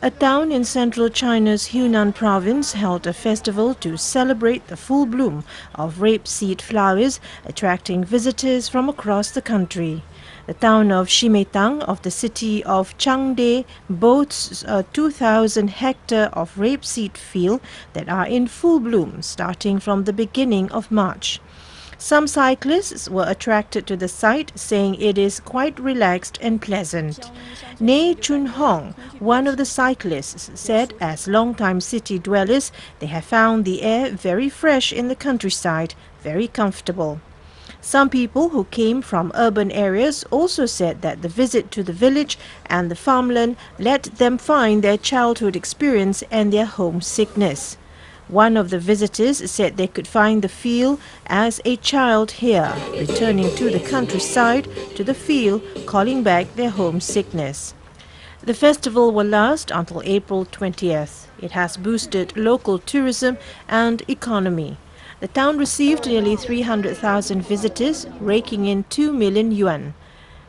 A town in central China's Hunan province held a festival to celebrate the full bloom of rapeseed flowers, attracting visitors from across the country. The town of Shimeitang of the city of Changde boasts a 2,000-hectare of rapeseed field that are in full bloom starting from the beginning of March. Some cyclists were attracted to the site, saying it is quite relaxed and pleasant. Ne Chun Hong, one of the cyclists, said as long-time city dwellers, they have found the air very fresh in the countryside, very comfortable. Some people who came from urban areas also said that the visit to the village and the farmland let them find their childhood experience and their homesickness. One of the visitors said they could find the field as a child here, returning to the countryside, to the field, calling back their homesickness. The festival will last until April 20th. It has boosted local tourism and economy. The town received nearly 300,000 visitors, raking in 2 million yuan.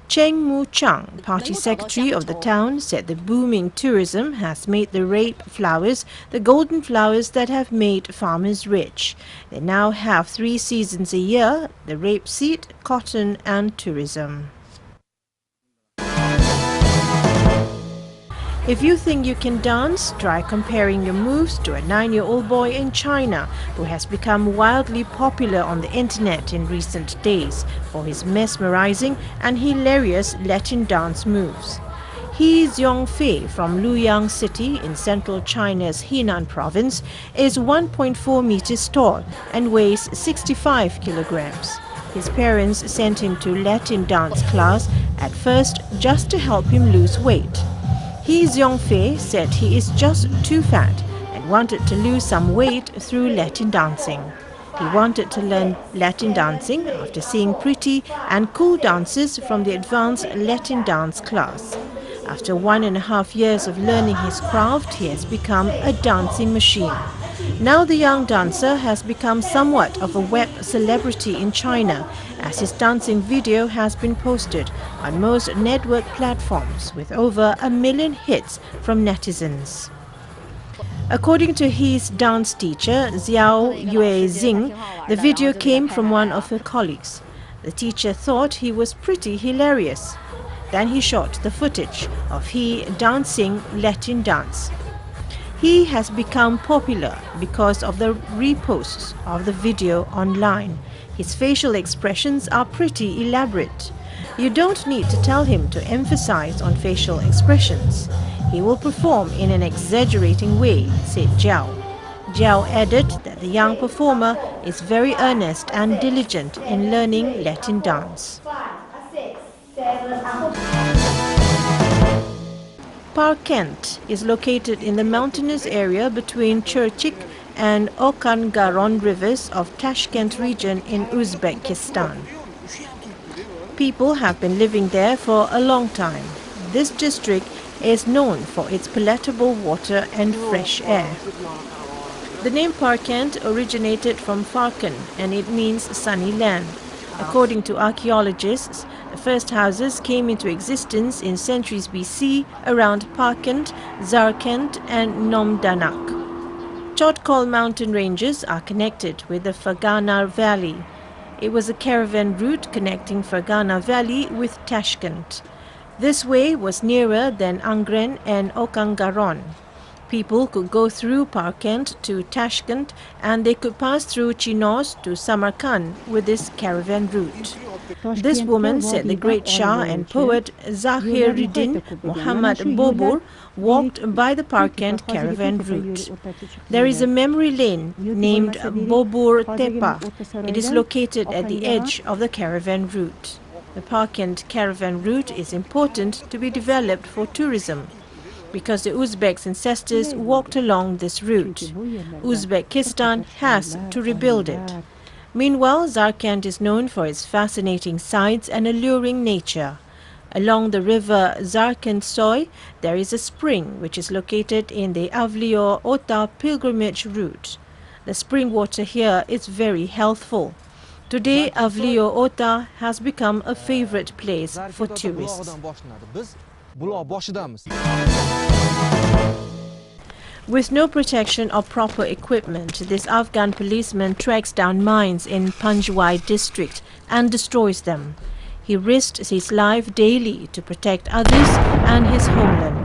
Cheng Mu Chang, party secretary of the town, said the booming tourism has made the rape flowers the golden flowers that have made farmers rich. They now have 3 seasons a year: the rapeseed, cotton and tourism. If you think you can dance, try comparing your moves to a 9-year-old boy in China who has become wildly popular on the internet in recent days for his mesmerizing and hilarious Latin dance moves. He Zhongfei from Luoyang City in central China's Henan province is 1.4 meters tall and weighs 65 kilograms. His parents sent him to Latin dance class at first just to help him lose weight. He Zhongfei said he is just too fat and wanted to lose some weight through Latin dancing. He wanted to learn Latin dancing after seeing pretty and cool dances from the advanced Latin dance class. After 1.5 years of learning his craft, he has become a dancing machine. Now the young dancer has become somewhat of a web celebrity in China, as his dancing video has been posted on most network platforms with over 1 million hits from netizens. According to his dance teacher, Xiao Yuezing, the video came from one of her colleagues. The teacher thought he was pretty hilarious. Then he shot the footage of he dancing Latin dance. He has become popular because of the reposts of the video online. His facial expressions are pretty elaborate. You don't need to tell him to emphasize on facial expressions. He will perform in an exaggerating way, said Zhao. Zhao added that the young performer is very earnest and diligent in learning Latin dance. Parkent is located in the mountainous area between Chirchik and Okan-Garon rivers of Tashkent region in Uzbekistan. People have been living there for a long time. This district is known for its palatable water and fresh air. The name Parkent originated from Farkan and it means sunny land. According to archaeologists, the first houses came into existence in centuries BC around Parkent, Zarkent and Nomdanak. Chotkol mountain ranges are connected with the Fergana Valley. It was a caravan route connecting Fergana Valley with Tashkent. This way was nearer than Angren and Okan-Garon. People could go through Parkent to Tashkent and they could pass through Chinos to Samarkand with this caravan route. This woman said the great Shah and poet Zahiruddin Muhammad Bobur walked by the Parkent caravan route. There is a memory lane named Bobur Tepa. It is located at the edge of the caravan route. The Parkent caravan route is important to be developed for tourism, because the Uzbeks' ancestors walked along this route. Uzbekistan has to rebuild it. Meanwhile, Zarkand is known for its fascinating sights and alluring nature. Along the river Zarkand-Soy, there is a spring which is located in the Avliyo-Ota pilgrimage route. The spring water here is very healthful. Today, Avliyo-Ota has become a favorite place for tourists. Buloq boshidamiz. With no protection or proper equipment, this Afghan policeman tracks down mines in Panjwai district and destroys them. He risks his life daily to protect others and his homeland.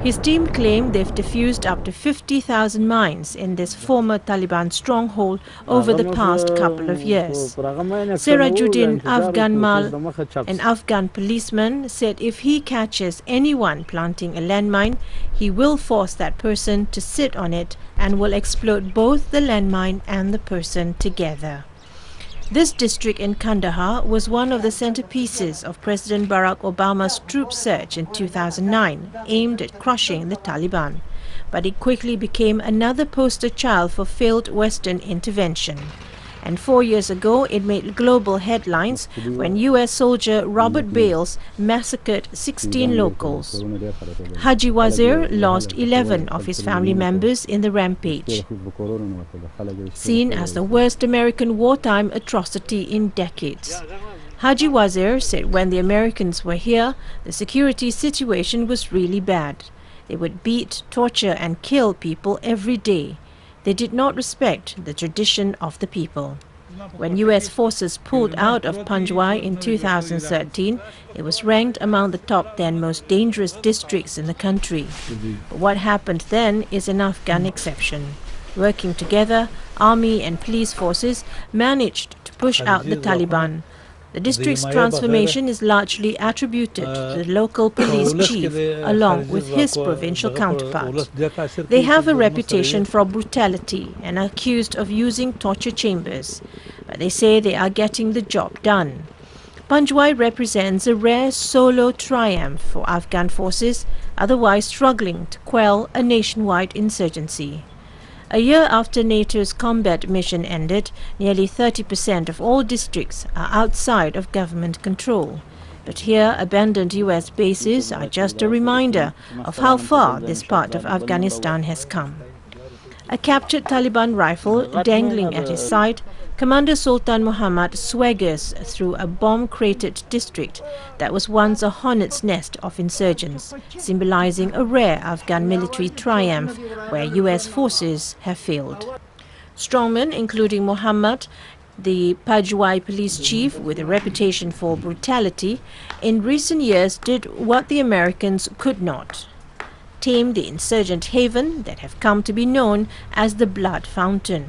His team claim they've defused up to 50,000 mines in this former Taliban stronghold over the past couple of years. Sirajuddin Afghanmal, an Afghan policeman, said if he catches anyone planting a landmine, he will force that person to sit on it and will explode both the landmine and the person together. This district in Kandahar was one of the centerpieces of President Barack Obama's troop surge in 2009, aimed at crushing the Taliban. But it quickly became another poster child for failed Western intervention. And 4 years ago, it made global headlines when U.S. soldier Robert Bales massacred 16 locals. Haji Wazir lost 11 of his family members in the rampage. Seen as the worst American wartime atrocity in decades. Haji Wazir said when the Americans were here, the security situation was really bad. They would beat, torture and kill people every day. They did not respect the tradition of the people. When U.S. forces pulled out of Panjwai in 2013, it was ranked among the top 10 most dangerous districts in the country. But what happened then is an Afghan exception. Working together, army and police forces managed to push out the Taliban. The district's transformation is largely attributed to the local police chief along with his provincial counterpart. They have a reputation for brutality and are accused of using torture chambers, but they say they are getting the job done. Panjwai represents a rare solo triumph for Afghan forces, otherwise struggling to quell a nationwide insurgency. A year after NATO's combat mission ended, nearly 30% of all districts are outside of government control. But here, abandoned U.S. bases are just a reminder of how far this part of Afghanistan has come. A captured Taliban rifle dangling at his side, Commander Sultan Muhammad swaggers through a bomb-cratered district that was once a hornet's nest of insurgents, symbolizing a rare Afghan military triumph where U.S. forces have failed. Strongmen, including Muhammad, the Panjwai police chief with a reputation for brutality, in recent years did what the Americans could not: tame the insurgent haven that have come to be known as the Blood Fountain.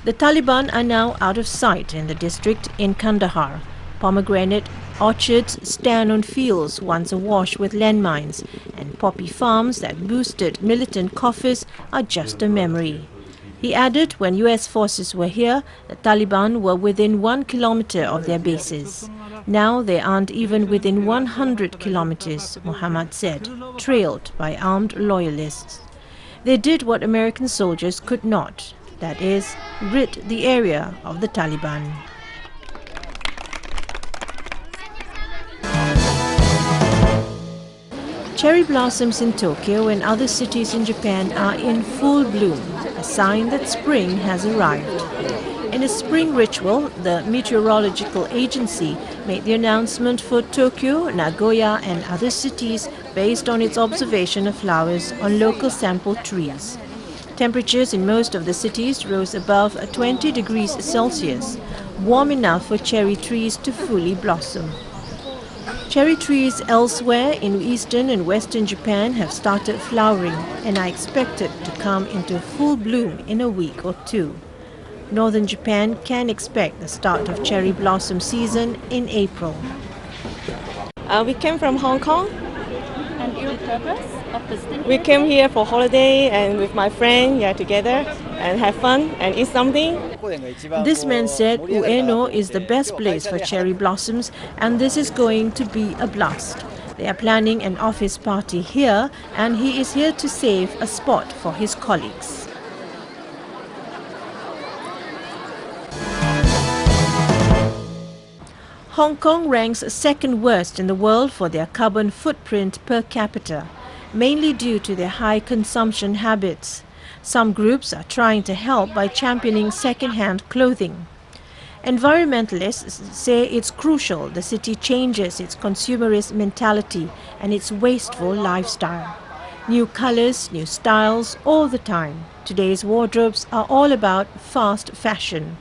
The Taliban are now out of sight in the district in Kandahar. Pomegranate orchards stand on fields once awash with landmines, and poppy farms that boosted militant coffers are just a memory. He added when U.S. forces were here, the Taliban were within 1 kilometer of their bases. Now they aren't even within 100 kilometers, Muhammad said, trailed by armed loyalists. They did what American soldiers could not, that is, rid the area of the Taliban. Cherry blossoms in Tokyo and other cities in Japan are in full bloom, a sign that spring has arrived. In a spring ritual, the meteorological agency made the announcement for Tokyo, Nagoya and other cities based on its observation of flowers on local sample trees. Temperatures in most of the cities rose above 20 degrees Celsius, warm enough for cherry trees to fully blossom. Cherry trees elsewhere in eastern and western Japan have started flowering and are expected to come into full bloom in a week or two. Northern Japan can expect the start of cherry blossom season in April. We came from Hong Kong. And your purpose of visiting? We came here for holiday and with my friend, together and have fun and eat something. This man said Ueno is the best place for cherry blossoms and this is going to be a blast. They are planning an office party here and he is here to save a spot for his colleagues. Hong Kong ranks second worst in the world for their carbon footprint per capita, mainly due to their high consumption habits. Some groups are trying to help by championing second-hand clothing. Environmentalists say it's crucial the city changes its consumerist mentality and its wasteful lifestyle. New colors, new styles, all the time. Today's wardrobes are all about fast fashion.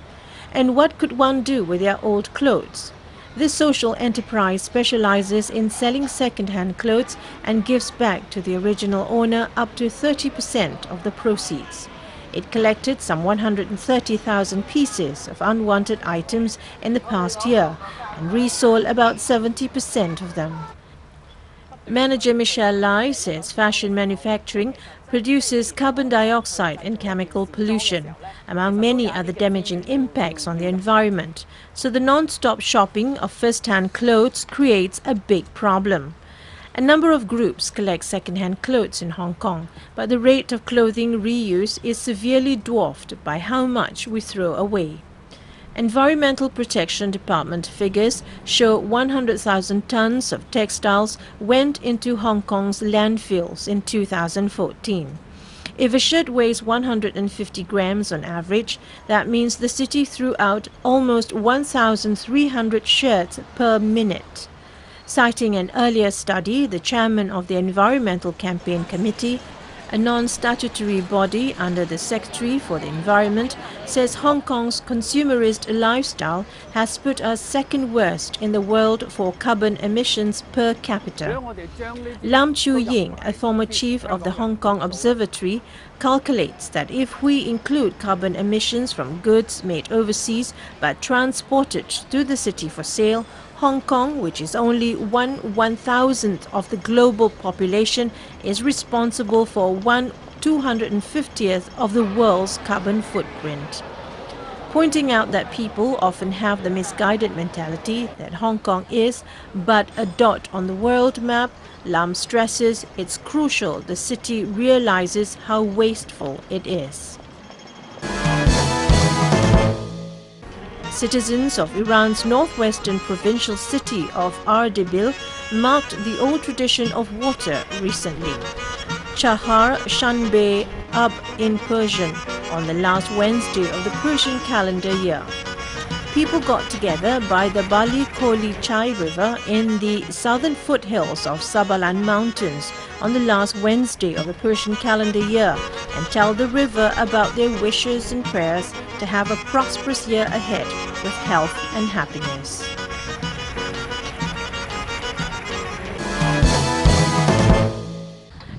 And what could one do with their old clothes? This social enterprise specializes in selling second-hand clothes and gives back to the original owner up to 30% of the proceeds. It collected some 130,000 pieces of unwanted items in the past year and resold about 70% of them. Manager Michelle Lai says fashion manufacturing produces carbon dioxide and chemical pollution, among many other damaging impacts on the environment. So the non-stop shopping of first-hand clothes creates a big problem. A number of groups collect second-hand clothes in Hong Kong, but the rate of clothing reuse is severely dwarfed by how much we throw away. Environmental Protection Department figures show 100,000 tons of textiles went into Hong Kong's landfills in 2014. If a shirt weighs 150 grams on average, that means the city threw out almost 1,300 shirts per minute. Citing an earlier study, the chairman of the Environmental Campaign Committee, a non-statutory body under the Secretary for the Environment, says Hong Kong's consumerist lifestyle has put us second worst in the world for carbon emissions per capita. Lam Chu Ying, a former chief of the Hong Kong Observatory, calculates that if we include carbon emissions from goods made overseas but transported to the city for sale, Hong Kong, which is only 1/1000th of the global population, is responsible for 1/250th of the world's carbon footprint. Pointing out that people often have the misguided mentality that Hong Kong is but a dot on the world map, Lam stresses it's crucial the city realizes how wasteful it is. Citizens of Iran's northwestern provincial city of Ardabil marked the old tradition of water recently, Chahar Shanbe Ab in Persian, on the last Wednesday of the Persian calendar year. People got together by the Bali Koli Chai River in the southern foothills of Sabalan Mountains on the last Wednesday of the Persian calendar year and tell the river about their wishes and prayers to have a prosperous year ahead with health and happiness.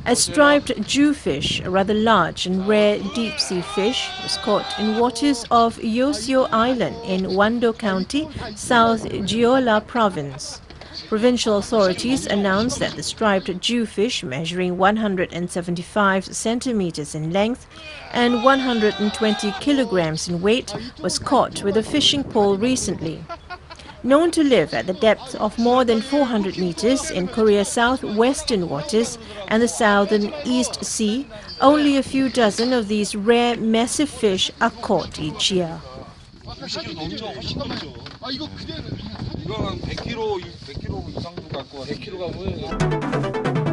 A striped jewfish, a rather large and rare deep-sea fish, was caught in waters of Yosio Island in Wando County, South Jeolla Province. Provincial authorities announced that the striped jewfish, measuring 175 centimeters in length and 120 kilograms in weight, was caught with a fishing pole recently. Known to live at the depth of more than 400 meters in Korea's southwestern waters and the southern East Sea, only a few dozen of these rare massive fish are caught each year. 60kg 넘죠. 훨씬 넘죠. 아 이거 그대로 이거 한 100kg 이상도 갖고 100kg가 뭐예요?